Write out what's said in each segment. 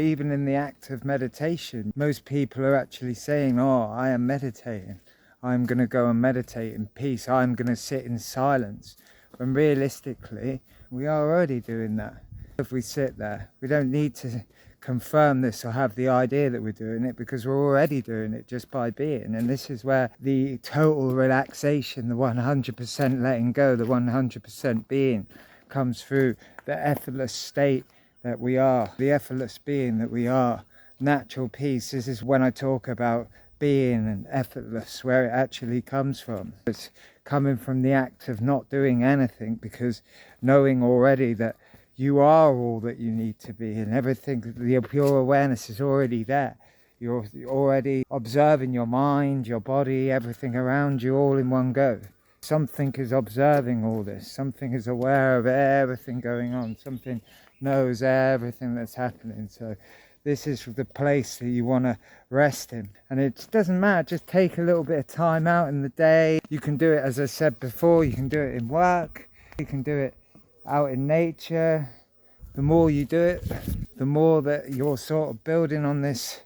Even in the act of meditation, most people are actually saying, oh, I am meditating. I'm going to go and meditate in peace. I'm going to sit in silence. When realistically, we are already doing that. If we sit there, we don't need to confirm this or have the idea that we're doing it, because we're already doing it just by being. And this is where the total relaxation, the 100% letting go, the 100% being comes through, the effortless state that we are, the effortless being that we are, natural peace. This is when I talk about being and effortless, where it actually comes from. It's coming from the act of not doing anything, because knowing already that you are all that you need to be, and everything, the pure awareness is already there. You're already observing your mind, your body, everything around you all in one go. Something is observing all this. Something is aware of everything going on. Something knows everything that's happening. So this is the place that you want to rest in. And it doesn't matter, just take a little bit of time out in the day. You can do it, as I said before, you can do it in work. You can do it out in nature. The more you do it, the more that you're sort of building on this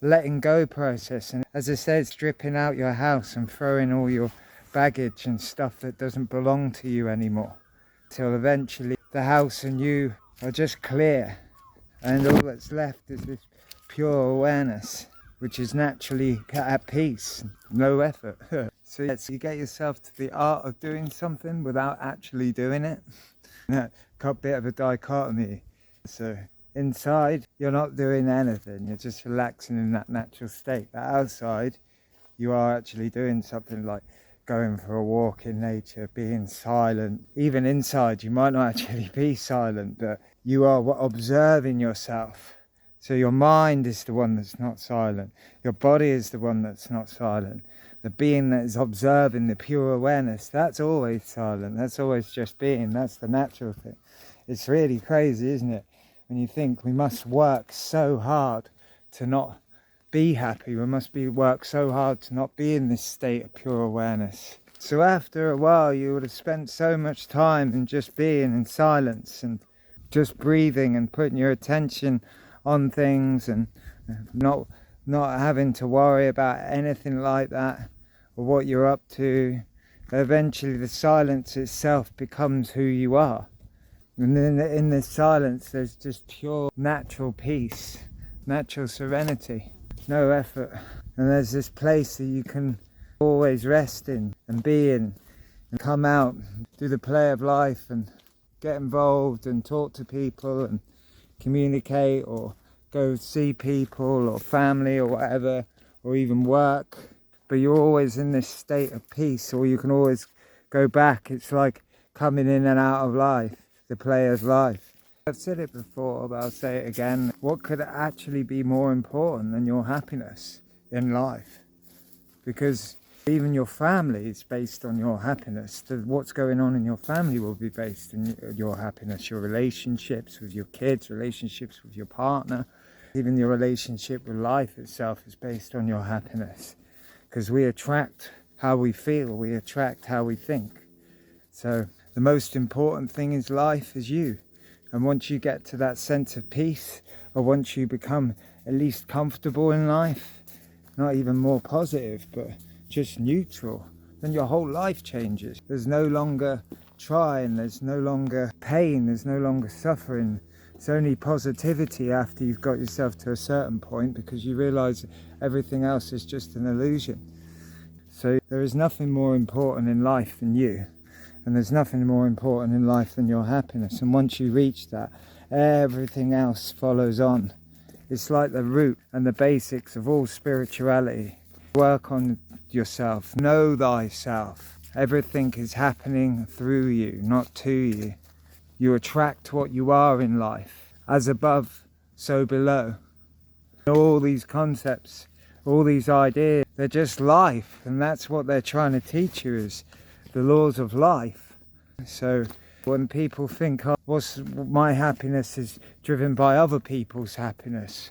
letting go process. And as I said, stripping out your house and throwing all your baggage and stuff that doesn't belong to you anymore, till eventually the house and you are just clear, and all that's left is this pure awareness, which is naturally at peace, no effort. So yes, you get yourself to the art of doing something without actually doing it. Got a bit of a dichotomy. So inside, you're not doing anything, you're just relaxing in that natural state. But outside, you are actually doing something, like going for a walk in nature, being silent. Even inside, you might not actually be silent, but you are observing yourself. So your mind is the one that's not silent. Your body is the one that's not silent. The being that is observing, the pure awareness, that's always silent. That's always just being. That's the natural thing. It's really crazy, isn't it? When you think we must work so hard to not be happy. We must work so hard to not be in this state of pure awareness. So after a while, you would have spent so much time in just being in silence and just breathing and putting your attention on things, and not having to worry about anything like that or what you're up to. Eventually the silence itself becomes who you are, and then in this silence there's just pure natural peace, natural serenity, no effort. And there's this place that you can always rest in and be in, and come out, do the play of life and get involved and talk to people and communicate, or go see people or family or whatever, or even work. But you're always in this state of peace, or you can always go back. It's like coming in and out of life, the play of life. I've said it before, but I'll say it again. What could actually be more important than your happiness in life? Because even your family is based on your happiness. What's going on in your family will be based on your happiness. Your relationships with your kids, relationships with your partner, even your relationship with life itself is based on your happiness. Because we attract how we feel, we attract how we think. So the most important thing in life is you. And once you get to that sense of peace, or once you become at least comfortable in life, not even more positive, but just neutral, then your whole life changes. There's no longer trying, there's no longer pain, there's no longer suffering. It's only positivity after you've got yourself to a certain point, because you realize everything else is just an illusion. So there is nothing more important in life than you, and there's nothing more important in life than your happiness. And once you reach that, everything else follows on. It's like the root and the basics of all spirituality. Work on yourself, know thyself. Everything is happening through you, not to you. You attract what you are in life. As above, so below. All these concepts, all these ideas, they're just life, and that's what they're trying to teach you, is the laws of life. So when people think, oh, my happiness is driven by other people's happiness.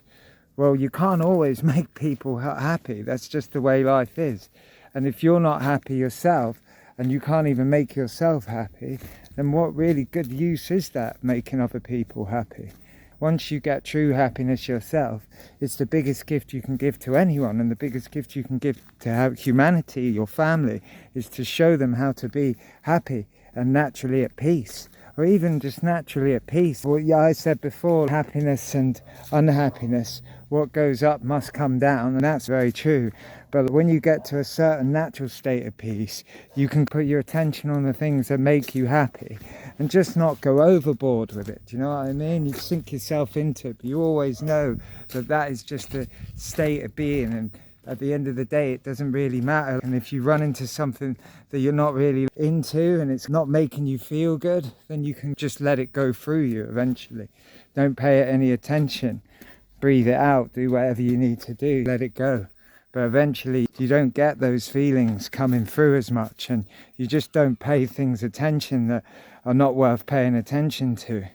Well, you can't always make people happy. That's just the way life is. And if you're not happy yourself, and you can't even make yourself happy, then what really good use is that, making other people happy? Once you get true happiness yourself, it's the biggest gift you can give to anyone, and the biggest gift you can give to humanity, your family, is to show them how to be happy and naturally at peace, or even just naturally at peace. Well, yeah, I said before, happiness and unhappiness, what goes up must come down, and that's very true. But when you get to a certain natural state of peace, you can put your attention on the things that make you happy and just not go overboard with it. Do you know what I mean? You sink yourself into it, but you always know that that is just a state of being, and at the end of the day, it doesn't really matter. And if you run into something that you're not really into and it's not making you feel good, then you can just let it go through you eventually. Don't pay it any attention. Breathe it out. Do whatever you need to do. Let it go. But eventually you don't get those feelings coming through as much, and you just don't pay things attention that are not worth paying attention to.